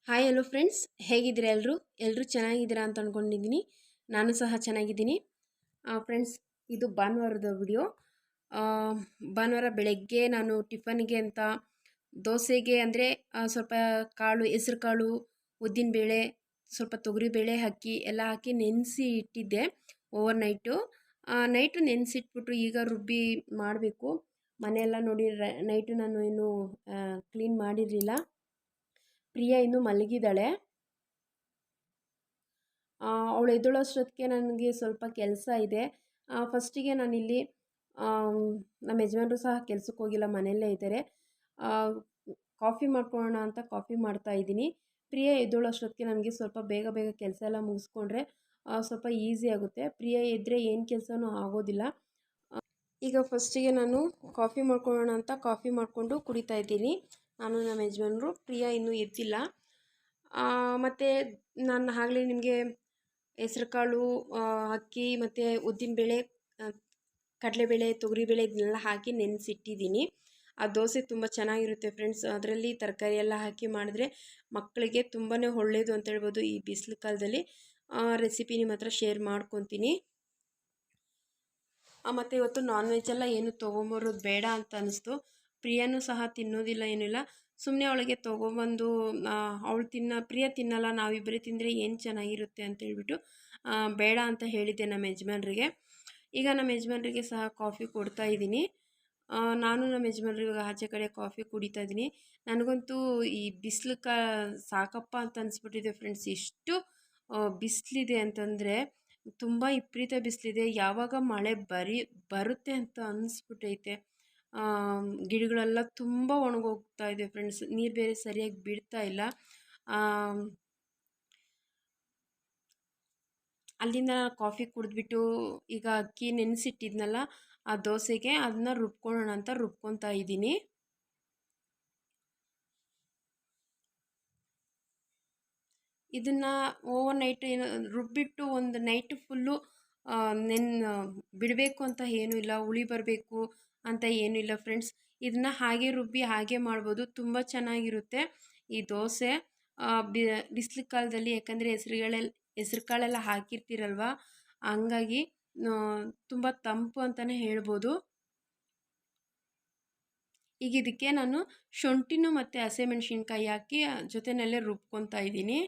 Hi hello friends, ಹೇಗಿದ್ದೀರಾ? ಎಲ್ಲರೂ ಚೆನ್ನಾಗಿದ್ದೀರಾ ಅಂತ ಅಂದ್ಕೊಂಡಿದ್ದೀನಿ. ನಾನು ಸಹ ಚೆನ್ನಾಗಿದ್ದೀನಿ. ಫ್ರೆಂಡ್ಸ್, ಇದು ಭಾನುವಾರದ ವಿಡಿಯೋ. ಭಾನುವಾರ ಬೆಳಗ್ಗೆ ನಾನು ಟಿಫನ್ಗೆ ಅಂತ ದೋಸೆಗೆ ಅಂದರೆ ಸ್ವಲ್ಪ ಕಾಳು, ಹೆಸರು ಕಾಳು, ಉದ್ದಿನಬೇಳೆ, ಸ್ವಲ್ಪ ತೊಗರಿಬೇಳೆ ಅಕ್ಕಿ ಎಲ್ಲ ಹಾಕಿ ನೆನೆಸಿ ಇಟ್ಟಿದ್ದೆ ಓವರ್ ನೈಟು. ನೈಟು ನೆನೆಸಿಟ್ಬಿಟ್ಟು ಈಗ ರುಬ್ಬಿ ಮಾಡಬೇಕು. ಮನೆಯೆಲ್ಲ ನೋಡಿ, ನೈಟು ನಾನು ಇನ್ನೂ ಕ್ಲೀನ್ ಮಾಡಿರಲಿಲ್ಲ. ಪ್ರಿಯಾ ಇನ್ನೂ ಮಲಗಿದ್ದಾಳೆ. ಅವಳು ಎದ್ದೇಳೋಷ್ಟೊತ್ತಿಗೆ ನನಗೆ ಸ್ವಲ್ಪ ಕೆಲಸ ಇದೆ. ಫಸ್ಟಿಗೆ ನಾನಿಲ್ಲಿ ನಮ್ಮ ಯಜಮಾನರು ಸಹ ಕೆಲಸಕ್ಕೆ ಹೋಗಿಲ್ಲ, ಮನೆಯಲ್ಲೇ ಇದ್ದಾರೆ. ಕಾಫಿ ಮಾಡ್ಕೊಳ್ಳೋಣ ಅಂತ ಕಾಫಿ ಮಾಡ್ತಾ ಇದ್ದೀನಿ. ಪ್ರಿಯಾ ಎದ್ದೇಳೋಷ್ಟೊತ್ತಿಗೆ ನನಗೆ ಸ್ವಲ್ಪ ಬೇಗ ಬೇಗ ಕೆಲಸ ಎಲ್ಲ ಮುಗಿಸ್ಕೊಂಡ್ರೆ ಸ್ವಲ್ಪ ಈಸಿ ಆಗುತ್ತೆ. ಪ್ರಿಯಾ ಎದ್ದರೆ ಏನು ಕೆಲಸನೂ ಆಗೋದಿಲ್ಲ. ಈಗ ಫಸ್ಟಿಗೆ ನಾನು ಕಾಫಿ ಮಾಡ್ಕೊಳ್ಳೋಣ ಅಂತ ಕಾಫಿ ಮಾಡಿಕೊಂಡು ಕುಡಿತಾ ಇದ್ದೀನಿ. ನಾನು ನಮ್ಮ ಯಜಮಾನರು. ಪ್ರಿಯಾ ಇನ್ನೂ ಎದ್ದಿಲ್ಲ. ಮತ್ತು ನಾನು ಆಗಲೇ ನಿಮಗೆ ಹೆಸ್ರುಕಾಳು, ಅಕ್ಕಿ ಮತ್ತು ಉದ್ದಿನಬೇಳೆ, ಕಡಲೆಬೇಳೆ, ತೊಗರಿಬೇಳೆ ಇದನ್ನೆಲ್ಲ ಹಾಕಿ ನೆನೆಸಿಟ್ಟಿದ್ದೀನಿ. ಆ ದೋಸೆ ತುಂಬ ಚೆನ್ನಾಗಿರುತ್ತೆ ಫ್ರೆಂಡ್ಸ್. ಅದರಲ್ಲಿ ತರಕಾರಿ ಎಲ್ಲ ಹಾಕಿ ಮಾಡಿದ್ರೆ ಮಕ್ಕಳಿಗೆ ತುಂಬಾ ಒಳ್ಳೆಯದು ಅಂತ ಹೇಳ್ಬೋದು. ಈ ಬಿಸಿಲು ಕಾಲದಲ್ಲಿ ರೆಸಿಪಿ ನಿಮ್ಮ ಹತ್ರ ಶೇರ್ ಮಾಡ್ಕೊತೀನಿ. ಮತ್ತು ಇವತ್ತು ನಾನ್ ವೆಜ್ ಎಲ್ಲ ಏನು ತೊಗೊಂಬರೋದು ಬೇಡ ಅಂತ ಅನ್ನಿಸ್ತು. ಪ್ರಿಯಾನೂ ಸಹ ತಿನ್ನೋದಿಲ್ಲ, ಏನಿಲ್ಲ. ಸುಮ್ಮನೆ ಅವಳಿಗೆ ತೊಗೊಬಂದು ಪ್ರಿಯಾ ತಿನ್ನಲ್ಲ, ನಾವಿಬ್ಬರೇ ತಿಂದರೆ ಏನು ಚೆನ್ನಾಗಿರುತ್ತೆ ಅಂತ ಹೇಳ್ಬಿಟ್ಟು ಬೇಡ ಅಂತ ಹೇಳಿದ್ದೆ ನಮ್ಮ ಯಜಮಾನ್ರಿಗೆ. ಈಗ ನಮ್ಮ ಯಜಮಾನ್ರಿಗೆ ಸಹ ಕಾಫಿ ಕೊಡ್ತಾ ಇದ್ದೀನಿ. ನಾನು ನಮ್ಮ ಯಜಮಾನ್ರಿಗೆ ಆಚೆ ಕಡೆ ಕಾಫಿ ಕುಡಿತಾ ಇದ್ದೀನಿ. ನನಗಂತೂ ಈ ಬಿಸಿಲು ಸಾಕಪ್ಪ ಅಂತ ಅನಿಸ್ಬಿಟ್ಟಿದೆ ಫ್ರೆಂಡ್ಸ್. ಎಷ್ಟು ಬಿಸಿಲಿದೆ ಅಂತಂದರೆ ತುಂಬ ವಿಪರೀತ ಬಿಸಿಲಿದೆ. ಯಾವಾಗ ಮಳೆ ಬರುತ್ತೆ ಅಂತ ಅನಿಸ್ಬಿಟ್ಟೈತೆ. ಗಿಡಗಳೆಲ್ಲ ತುಂಬ ಒಣಗೋಗ್ತಾ ಇದೆ ಫ್ರೆಂಡ್ಸ್. ನೀರು ಬೇರೆ ಸರಿಯಾಗಿ ಬಿಡ್ತಾ ಇಲ್ಲ. ಅಲ್ಲಿಂದ ಕಾಫಿ ಕುಡಿದ್ಬಿಟ್ಟು ಈಗ ಅಕ್ಕಿ ನೆನೆಸಿಟ್ಟಿದ್ನಲ್ಲ ಆ ದೋಸೆಗೆ ಅದನ್ನ ರುಬ್ಕೊಳ್ಳೋಣ ಅಂತ ರುಬ್ಕೊತಾ ಇದ್ದೀನಿ. ಇದನ್ನು ಓವರ್ ನೈಟ್ ರುಬ್ಬಿಟ್ಟು ಒಂದು ನೈಟ್ ಫುಲ್ಲು ಬಿಡಬೇಕು ಅಂತ ಏನೂ ಇಲ್ಲ, ಹುಳಿ ಬರಬೇಕು ಅಂತ ಏನೂ ಇಲ್ಲ ಫ್ರೆಂಡ್ಸ್. ಇದನ್ನು ಹಾಗೆ ರುಬ್ಬಿ ಹಾಗೆ ಮಾಡ್ಬೋದು, ತುಂಬ ಚೆನ್ನಾಗಿರುತ್ತೆ ಈ ದೋಸೆ ಬಿಸಿಲು ಕಾಲದಲ್ಲಿ. ಯಾಕಂದರೆ ಹೆಸ್ರು ಕಾಳೆಲ್ಲ ಹಾಕಿರ್ತೀರಲ್ವ, ಹಂಗಾಗಿ ತುಂಬ ತಂಪು ಅಂತಲೇ ಹೇಳ್ಬೋದು. ಈಗ ಇದಕ್ಕೆ ನಾನು ಶುಂಠಿನೂ ಮತ್ತು ಹಸಿಮೆಣ್ಸಿನ್ಕಾಯಿ ಹಾಕಿ ಜೊತೆಯಲ್ಲೇ ರುಬ್ಕೊತಾ ಇದ್ದೀನಿ.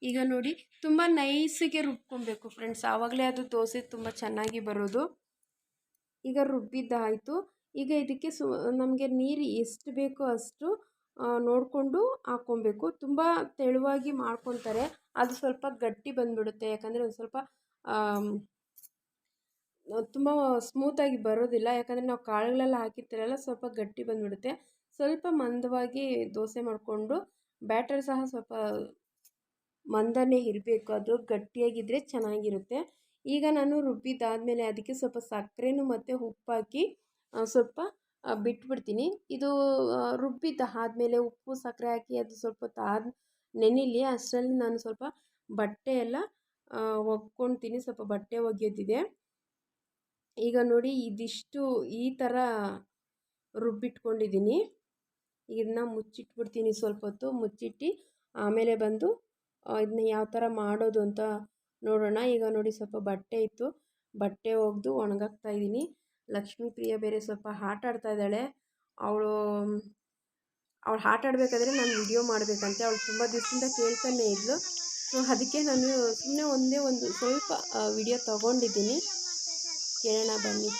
ಈಗ ನೋಡಿ, ತುಂಬ ನೈಸಿಗೆ ರುಬ್ಕೊಬೇಕು ಫ್ರೆಂಡ್ಸ್, ಆವಾಗಲೇ ಅದು ದೋಸೆ ತುಂಬ ಚೆನ್ನಾಗಿ ಬರೋದು. ಈಗ ರುಬ್ಬಿದ್ದಾಯಿತು. ಈಗ ಇದಕ್ಕೆ ನಮಗೆ ನೀರು ಎಷ್ಟು ಬೇಕೋ ಅಷ್ಟು ನೋಡಿಕೊಂಡು ಹಾಕ್ಕೊಬೇಕು. ತುಂಬ ತೆಳುವಾಗಿ ಮಾಡ್ಕೊತಾರೆ, ಅದು ಸ್ವಲ್ಪ ಗಟ್ಟಿ ಬಂದುಬಿಡುತ್ತೆ. ಯಾಕಂದರೆ ಒಂದು ಸ್ವಲ್ಪ ತುಂಬ ಸ್ಮೂತಾಗಿ ಬರೋದಿಲ್ಲ. ಯಾಕಂದರೆ ನಾವು ಕಾಳುಗಳೆಲ್ಲ ಹಾಕಿರ್ತೀರಲ್ಲ, ಸ್ವಲ್ಪ ಗಟ್ಟಿ ಬಂದುಬಿಡುತ್ತೆ. ಸ್ವಲ್ಪ ಮಂದವಾಗಿ ದೋಸೆ ಮಾಡಿಕೊಂಡು, ಬ್ಯಾಟರ್ ಸಹ ಸ್ವಲ್ಪ ಮಂದನೇ ಇರಬೇಕು, ಅದು ಗಟ್ಟಿಯಾಗಿದ್ದರೆ ಚೆನ್ನಾಗಿರುತ್ತೆ. ಈಗ ನಾನು ರುಬ್ಬಿದ್ದಾದಮೇಲೆ ಅದಕ್ಕೆ ಸ್ವಲ್ಪ ಸಕ್ಕರೆನೂ ಮತ್ತು ಉಪ್ಪು ಹಾಕಿ ಸ್ವಲ್ಪ ಬಿಟ್ಬಿಡ್ತೀನಿ. ಇದು ರುಬ್ಬಿದ್ದಾದಮೇಲೆ ಉಪ್ಪು ಸಕ್ಕರೆ ಹಾಕಿ ಅದು ಸ್ವಲ್ಪ ಹೊತ್ತು ನೆನಿಲಿ. ಅಷ್ಟರಲ್ಲಿ ನಾನು ಸ್ವಲ್ಪ ಬಟ್ಟೆ ಎಲ್ಲ ಒಗ್ಕೊಳ್ತೀನಿ, ಸ್ವಲ್ಪ ಬಟ್ಟೆ ಒಗೆಯೋದಿದೆ. ಈಗ ನೋಡಿ, ಇದಿಷ್ಟು ಈ ಥರ ರುಬ್ಬಿಟ್ಕೊಂಡಿದ್ದೀನಿ. ಇದನ್ನ ಮುಚ್ಚಿಟ್ಬಿಡ್ತೀನಿ, ಸ್ವಲ್ಪ ಹೊತ್ತು ಮುಚ್ಚಿಟ್ಟು ಆಮೇಲೆ ಬಂದು ಇದನ್ನ ಯಾವ ಥರ ಮಾಡೋದು ಅಂತ ನೋಡೋಣ. ಈಗ ನೋಡಿ, ಸ್ವಲ್ಪ ಬಟ್ಟೆ ಇತ್ತು, ಬಟ್ಟೆ ಒಗೆದು ಒಣಗಾಕ್ತಾ ಇದ್ದೀನಿ. ಲಕ್ಷ್ಮೀ ಪ್ರಿಯ ಬೇರೆ ಸ್ವಲ್ಪ ಆಟ ಆಡ್ತಾ ಇದ್ದಾಳೆ. ಅವಳು ಆಟ ಆಡಬೇಕಾದ್ರೆ ನಾನು ವಿಡಿಯೋ ಮಾಡಬೇಕಂತೆ ಅವಳು ತುಂಬ ದಿವಸದಿಂದ ಕೇಳ್ತಾನೆ ಇದ್ಲು. ಸೊ ಅದಕ್ಕೆ ನಾನು ಸುಮ್ಮನೆ ಒಂದೇ ಒಂದು ಸ್ವಲ್ಪ ವಿಡಿಯೋ ತಗೊಂಡಿದ್ದೀನಿ. ಕೇಳೋಣ ಬನ್ನಿ.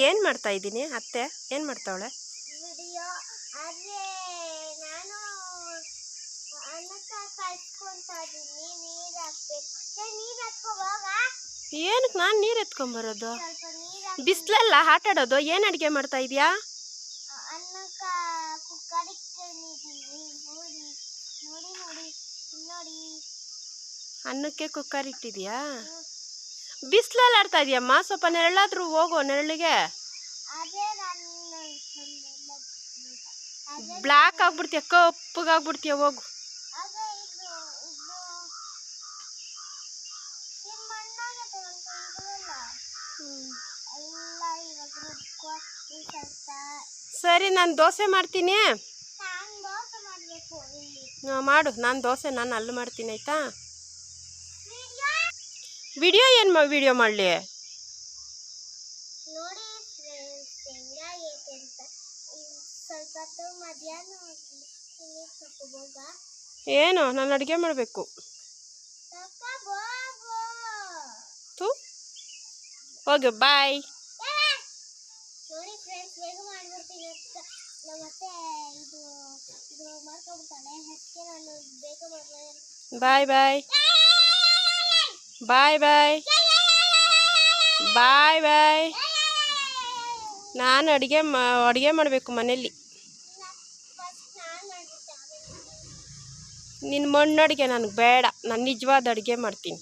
ಏನು ಮಾಡ್ತಾ ಇದ್ದೀನಿ ಅತ್ತೆ? ಏನು ಮಾಡ್ತಾವಳೆ? ಏನಕ್ಕೆ ನಾನು ನೀರು ಎತ್ಕೊಂಬರೋದು? ಬಿಸಿಲಲ್ಲ ಆಟ ಆಡೋದು? ಏನು ಅಡುಗೆ ಮಾಡ್ತಾ ಇದೀಯಾ? ಅನ್ನಕ್ಕೆ ಕುಕ್ಕರ್ ಇಟ್ಟಿದ್ಯಾ? ಬಿಸಿಲಲ್ಲಿ ಆಡ್ತಾ ಇದೆಯಮ್ಮ, ಸ್ವಲ್ಪ ನೆರಳಾದ್ರೂ ಹೋಗೋ ನೆರಳಿಗೆ. ಬ್ಲ್ಯಾಕ್ ಆಗ್ಬಿಡ್ತೀಯ, ಕಪ್ಪಗಾಗ್ಬಿಡ್ತೀಯ, ಹೋಗು. ಸರಿ, ನಾನು ದೋಸೆ ಮಾಡ್ತೀನಿ. ಮಾಡು, ನಾನು ದೋಸೆ ನಾನು ಅಲ್ಲಿ ಮಾಡ್ತೀನಿ, ಆಯಿತಾ? ವಿಡಿಯೋ ಏನು ವಿಡಿಯೋ ಮಾಡಲಿ? ಏನು, ನಾನು ಅಡುಗೆ ಮಾಡಬೇಕು. ತು ಹೋಗು, ಬಾಯ್. ಬಾಯ್ ಬಾಯ್ ಬಾಯ್ ಬಾಯ್ ಬಾಯ್ ಬಾಯ್. ನಾನು ಅಡುಗೆ ಮಾಡಬೇಕು ಮನೇಲಿ. ನಿನ್ನ ಮಣ್ಣು ಅಡುಗೆ ನನಗೆ ಬೇಡ, ನಾನು ನಿಜವಾದ ಅಡುಗೆ ಮಾಡ್ತೀನಿ.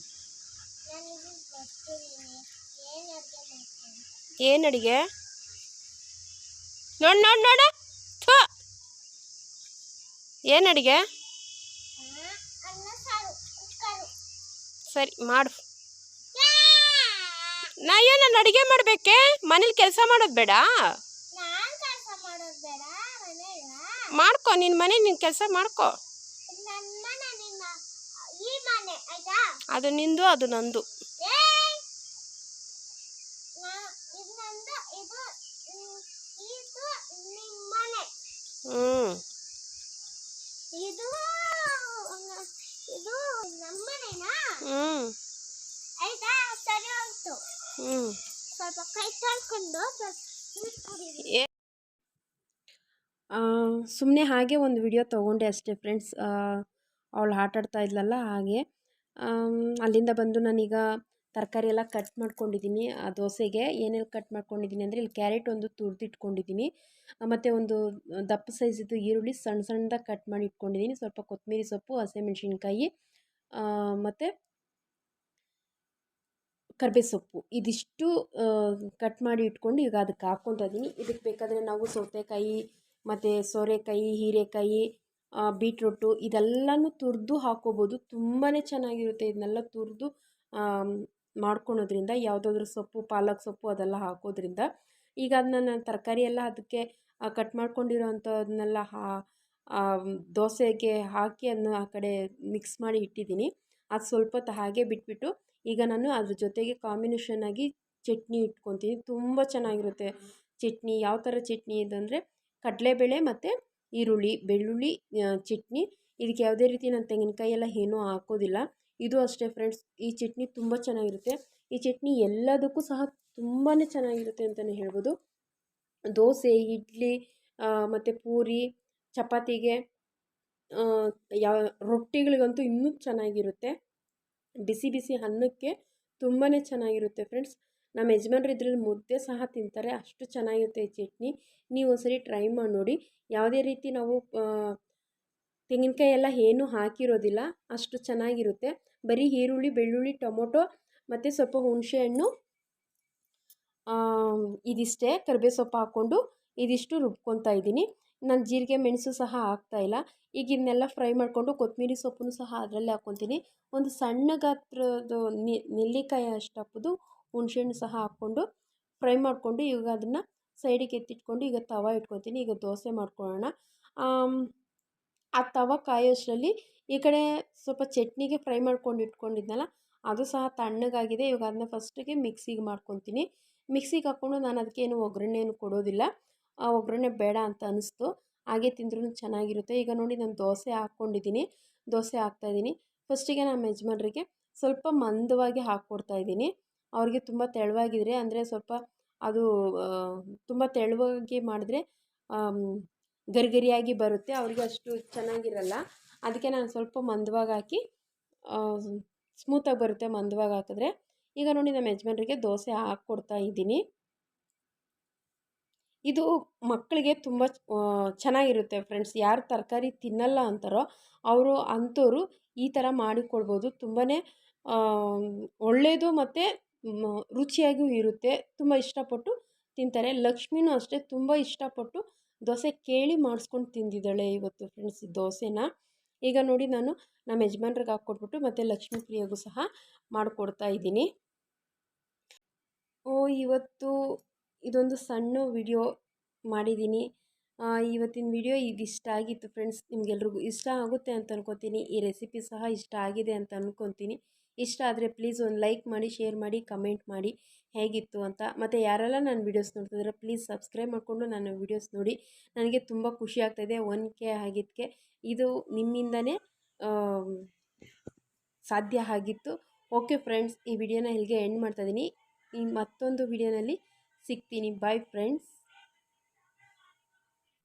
ಏನು ಅಡುಗೆ? ನೋಡು ಥು, ಏನು ಅಡುಗೆ? ಸರಿ ಮಾಡು. ನಾನು ಅಡುಗೆ ಮಾಡಬೇಕೆ? ಮನೇಲಿ ಕೆಲಸ ಮಾಡೋದು ಬೇಡ? ಮಾಡ್ಕೊ, ನಿನ್ನ ಮನೆ ನಿನ್ನ ಕೆಲಸ ಮಾಡ್ಕೊ. ಅದು ನಿಂದು, ಅದು ನಂದು. ಸುಮ್ಮನೆ ಹಾಗೆ ಒಂದು ವಿಡಿಯೋ ತೊಗೊಂಡೆ ಅಷ್ಟೇ ಫ್ರೆಂಡ್ಸ್. ಅವಳು ಆಟ ಆಡ್ತಾ ಇದ್ಲಲ್ಲ, ಹಾಗೆ ಅಲ್ಲಿಂದ ಬಂದು ನಾನೀಗ ತರಕಾರಿ ಎಲ್ಲ ಕಟ್ ಮಾಡ್ಕೊಂಡಿದ್ದೀನಿ. ಆ ದೋಸೆಗೆ ಏನೆಲ್ಲ ಕಟ್ ಮಾಡ್ಕೊಂಡಿದ್ದೀನಿ ಅಂದರೆ, ಇಲ್ಲಿ ಕ್ಯಾರೆಟ್ ಒಂದು ತುರಿದಿಟ್ಕೊಂಡಿದ್ದೀನಿ, ಮತ್ತು ಒಂದು ದಪ್ಪ ಸೈಜಿದ್ದು ಈರುಳ್ಳಿ ಸಣ್ಣ ಸಣ್ಣದಾಗಿ ಕಟ್ ಮಾಡಿ ಇಟ್ಕೊಂಡಿದ್ದೀನಿ, ಸ್ವಲ್ಪ ಕೊತ್ತಂಬರಿ ಸೊಪ್ಪು, ಹಸಿಮೆಣಸಿನ್ಕಾಯಿ ಮತ್ತು ಕರಿಬೇವು ಸೊಪ್ಪು, ಇದಿಷ್ಟು ಕಟ್ ಮಾಡಿ ಇಟ್ಕೊಂಡು ಈಗ ಅದಕ್ಕೆ ಹಾಕ್ಕೊತಾ ಇದ್ದೀನಿ. ಇದಕ್ಕೆ ಬೇಕಾದರೆ ನಾವು ಸೌತೆಕಾಯಿ ಮತ್ತು ಸೋರೆಕಾಯಿ, ಹೀರೆಕಾಯಿ, ಬೀಟ್ರೂಟು ಇದೆಲ್ಲನೂ ತುರಿದು ಹಾಕ್ಕೋಬೋದು. ತುಂಬಾ ಚೆನ್ನಾಗಿರುತ್ತೆ. ಇದನ್ನೆಲ್ಲ ತುರಿದು ಮಾಡ್ಕೊಳೋದ್ರಿಂದ, ಯಾವುದಾದ್ರೂ ಸೊಪ್ಪು, ಪಾಲಕ್ ಸೊಪ್ಪು ಅದೆಲ್ಲ ಹಾಕೋದ್ರಿಂದ. ಈಗ ಅದನ್ನ ನಾನು ತರಕಾರಿ ಎಲ್ಲ ಅದಕ್ಕೆ ಕಟ್ ಮಾಡ್ಕೊಂಡಿರೋ ಅಂಥದನ್ನೆಲ್ಲ ದೋಸೆಗೆ ಹಾಕಿ ಅದನ್ನ ಆ ಕಡೆ ಮಿಕ್ಸ್ ಮಾಡಿ ಇಟ್ಟಿದ್ದೀನಿ. ಅದು ಸ್ವಲ್ಪ ಹೊತ್ತು ಹಾಗೆ ಬಿಟ್ಬಿಟ್ಟು ಈಗ ನಾನು ಅದ್ರ ಜೊತೆಗೆ ಕಾಂಬಿನೇಷನ್ ಆಗಿ ಚಟ್ನಿ ಇಟ್ಕೊತೀನಿ. ತುಂಬ ಚೆನ್ನಾಗಿರುತ್ತೆ ಚಟ್ನಿ. ಯಾವ ಥರ ಚಟ್ನಿ ಇದಂದರೆ ಕಡಲೆಬೇಳೆ ಮತ್ತು ಈರುಳ್ಳಿ, ಬೆಳ್ಳುಳ್ಳಿ ಚಟ್ನಿ. ಇದಕ್ಕೆ ಯಾವುದೇ ರೀತಿ ನಾನು ತೆಂಗಿನಕಾಯಿ ಎಲ್ಲ ಏನೂ ಹಾಕೋದಿಲ್ಲ. ಇದು ಅಷ್ಟೇ ಫ್ರೆಂಡ್ಸ್, ಈ ಚಟ್ನಿ ತುಂಬ ಚೆನ್ನಾಗಿರುತ್ತೆ. ಈ ಚಟ್ನಿ ಎಲ್ಲದಕ್ಕೂ ಸಹ ತುಂಬಾ ಚೆನ್ನಾಗಿರುತ್ತೆ ಅಂತಲೇ ಹೇಳ್ಬೋದು. ದೋಸೆ, ಇಡ್ಲಿ ಮತ್ತು ಪೂರಿ, ಚಪಾತಿಗೆ, ರೊಟ್ಟಿಗಳಿಗಂತೂ ಇನ್ನೂ ಚೆನ್ನಾಗಿರುತ್ತೆ. ಬಿಸಿ ಬಿಸಿ ಅನ್ನಕ್ಕೆ ತುಂಬಾ ಚೆನ್ನಾಗಿರುತ್ತೆ ಫ್ರೆಂಡ್ಸ್. ನಮ್ಮ ಯಜಮಾನ್ರು ಇದ್ರಲ್ಲಿ ಮುದ್ದೆ ಸಹ ತಿಂತಾರೆ, ಅಷ್ಟು ಚೆನ್ನಾಗಿರುತ್ತೆ ಈ ಚಟ್ನಿ. ನೀವು ಒಂದ್ಸರಿ ಟ್ರೈ ಮಾಡಿ ನೋಡಿ. ಯಾವುದೇ ರೀತಿ ನಾವು ತೆಂಗಿನಕಾಯಿ ಎಲ್ಲ ಏನೂ ಹಾಕಿರೋದಿಲ್ಲ, ಅಷ್ಟು ಚೆನ್ನಾಗಿರುತ್ತೆ. ಬರೀ ಈರುಳ್ಳಿ, ಬೆಳ್ಳುಳ್ಳಿ, ಟೊಮೊಟೊ ಮತ್ತು ಸ್ವಲ್ಪ ಹುಣಸೆಹಣ್ಣು, ಇದಿಷ್ಟೇ, ಕರಿಬೇವು ಸೊಪ್ಪು ಹಾಕ್ಕೊಂಡು ಇದಿಷ್ಟು ರುಬ್ಕೊತಾ ಇದ್ದೀನಿ. ನಾನು ಜೀರಿಗೆ ಮೆಣಸು ಸಹ ಹಾಕ್ತಾಯಿಲ್ಲ. ಈಗ ಇದನ್ನೆಲ್ಲ ಫ್ರೈ ಮಾಡಿಕೊಂಡು ಕೊತ್ತಂಬರಿ ಸೊಪ್ಪನ್ನು ಸಹ ಅದರಲ್ಲೇ ಹಾಕ್ಕೊತೀನಿ. ಒಂದು ಸಣ್ಣ ಗಾತ್ರದ್ದು ನೆಲ್ಲಿಕಾಯಿ ಅಷ್ಟು ಹಾಕೋದು ಹುಣಸೆಹಣ್ಣು ಸಹ ಹಾಕ್ಕೊಂಡು ಫ್ರೈ ಮಾಡಿಕೊಂಡು ಈಗ ಅದನ್ನು ಸೈಡಿಗೆ ಎತ್ತಿಟ್ಕೊಂಡು ಈಗ ತವ ಇಟ್ಕೊತೀನಿ. ಈಗ ದೋಸೆ ಮಾಡ್ಕೊಳ್ಳೋಣ. ಆ ತವ ಕಾಯೋಷ್ಟರಲ್ಲಿ ಈ ಕಡೆ ಸ್ವಲ್ಪ ಚಟ್ನಿಗೆ ಫ್ರೈ ಮಾಡ್ಕೊಂಡು ಇಟ್ಕೊಂಡಿದ್ನಲ್ಲ, ಅದು ಸಹ ತಣ್ಣಗಾಗಿದೆ. ಇವಾಗ ಅದನ್ನ ಫಸ್ಟಿಗೆ ಮಿಕ್ಸಿಗೆ ಮಾಡ್ಕೊತೀನಿ. ಮಿಕ್ಸಿಗೆ ಹಾಕ್ಕೊಂಡು ನಾನು ಅದಕ್ಕೇನು ಒಗ್ಗರಣೆಯನ್ನು ಕೊಡೋದಿಲ್ಲ, ಒಗ್ಗರಣೆ ಬೇಡ ಅಂತ ಅನ್ನಿಸ್ತು. ಹಾಗೆ ತಿಂದ್ರೂ ಚೆನ್ನಾಗಿರುತ್ತೆ. ಈಗ ನೋಡಿ ನಾನು ದೋಸೆ ಹಾಕ್ಕೊಂಡಿದ್ದೀನಿ, ದೋಸೆ ಹಾಕ್ತಾಯಿದ್ದೀನಿ. ಫಸ್ಟಿಗೆ ನಮ್ಮ ಯಜಮಾನ್ರಿಗೆ ಸ್ವಲ್ಪ ಮಂದವಾಗಿ ಹಾಕ್ಕೊಡ್ತಾಯಿದ್ದೀನಿ. ಅವ್ರಿಗೆ ತುಂಬ ತೆಳುವಾಗಿದ್ರೆ ಅಂದರೆ ಸ್ವಲ್ಪ ಅದು ತುಂಬ ತೆಳುವಾಗಿ ಮಾಡಿದ್ರೆ ಗರಿಗರಿಯಾಗಿ ಬರುತ್ತೆ, ಅವರಿಗೆ ಅಷ್ಟು ಚೆನ್ನಾಗಿರಲ್ಲ. ಅದಕ್ಕೆ ನಾನು ಸ್ವಲ್ಪ ಮಂದವಾಗಿ ಹಾಕಿ ಸ್ಮೂತಾಗಿ ಬರುತ್ತೆ ಮಂದವಾಗಿ ಹಾಕಿದ್ರೆ. ಈಗ ನೋಡಿ ನಮ್ಮ ಯಜಮಾನ್ರಿಗೆ ದೋಸೆ ಹಾಕ್ಕೊಡ್ತಾ ಇದ್ದೀನಿ. ಇದು ಮಕ್ಕಳಿಗೆ ತುಂಬ ಚೆನ್ನಾಗಿರುತ್ತೆ ಫ್ರೆಂಡ್ಸ್. ಯಾರು ತರಕಾರಿ ತಿನ್ನಲ್ಲ ಅಂತಾರೋ ಅವರು ಅಂಥವ್ರು ಈ ಥರ ಮಾಡಿಕೊಡ್ಬೋದು. ತುಂಬಾ ಒಳ್ಳೆಯದು ಮತ್ತು ರುಚಿಯಾಗಿಯೂ ಇರುತ್ತೆ. ತುಂಬ ಇಷ್ಟಪಟ್ಟು ತಿಂತಾರೆ. ಲಕ್ಷ್ಮಿನೂ ಅಷ್ಟೇ ತುಂಬ ಇಷ್ಟಪಟ್ಟು ದೋಸೆ ಕೇಳಿ ಮಾಡಿಸ್ಕೊಂಡು ತಿಂದಿದ್ದಾಳೆ ಇವತ್ತು ಫ್ರೆಂಡ್ಸ್ ಈ ದೋಸೆನ. ಈಗ ನೋಡಿ ನಾನು ನಮ್ಮ ಯಜಮಾನ್ರಿಗೆ ಹಾಕ್ಕೊಟ್ಬಿಟ್ಟು ಮತ್ತು ಲಕ್ಷ್ಮೀ ಪ್ರಿಯಗೂ ಸಹ ಮಾಡಿಕೊಡ್ತಾ ಇದ್ದೀನಿ. ಇವತ್ತು ಇದೊಂದು ಸಣ್ಣ ವಿಡಿಯೋ ಮಾಡಿದ್ದೀನಿ. ಇವತ್ತಿನ ವಿಡಿಯೋ ಇದಿಷ್ಟ ಆಗಿತ್ತು ಫ್ರೆಂಡ್ಸ್. ನಿಮಗೆಲ್ರಿಗೂ ಇಷ್ಟ ಆಗುತ್ತೆ ಅಂತ ಅನ್ಕೊತೀನಿ. ಈ ರೆಸಿಪಿ ಸಹ ಇಷ್ಟ ಆಗಿದೆ ಅಂತ ಅಂದ್ಕೊತೀನಿ. ಇಷ್ಟ ಆದರೆ ಪ್ಲೀಸ್ ಒಂದು ಲೈಕ್ ಮಾಡಿ, ಶೇರ್ ಮಾಡಿ, ಕಮೆಂಟ್ ಮಾಡಿ ಹೇಗಿತ್ತು ಅಂತ. ಮತ್ತು ಯಾರೆಲ್ಲ ನನ್ನ ವೀಡಿಯೋಸ್ ನೋಡ್ತಿದ್ದಾರೆ ಪ್ಲೀಸ್ ಸಬ್ಸ್ಕ್ರೈಬ್ ಮಾಡಿಕೊಂಡು ನನ್ನ ವೀಡಿಯೋಸ್ ನೋಡಿ. ನನಗೆ ತುಂಬ ಖುಷಿ ಆಗ್ತಾಯಿದೆ 1K ಆಗಿದ್ದಕ್ಕೆ. ಇದು ನಿಮ್ಮಿಂದನೇ ಸಾಧ್ಯ ಆಗಿತ್ತು. ಓಕೆ ಫ್ರೆಂಡ್ಸ್, ಈ ವಿಡಿಯೋನ ಇಲ್ಲಿಗೆ ಎಂಡ್ ಮಾಡ್ತಾಯಿದ್ದೀನಿ. ಮತ್ತೊಂದು ವಿಡಿಯೋನಲ್ಲಿ ಸಿಗ್ತೀನಿ. Bye friends.